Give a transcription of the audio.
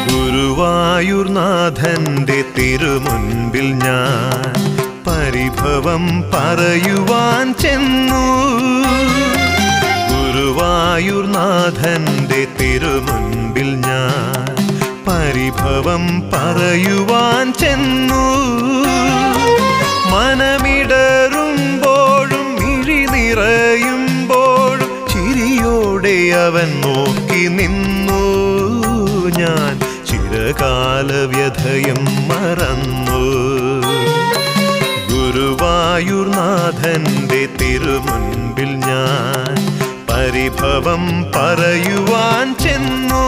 ഗുരുവായൂർനാഥന്റെ തിരുമുൻപിൽ ഞാൻ പരിഭവം പറയുവാൻ ചെന്നു. ഗുരുവായൂർനാഥന്റെ തിരുമുൻപിൽ ഞാൻ പരിഭവം പറയുവാൻ ചെന്നു. മനമിടറുമ്പോഴും മിഴി നിറയുമ്പോഴും ചിരിയോടെ അവൻ നോക്കി നിന്നു. ഞാൻ ചിരകാല വ്യഥയും മറന്നു. ഗുരുവായൂർനാഥന്റെ തിരുമുൻപിൽ ഞാൻ പരിഭവം പറയുവാൻ ചെന്നു.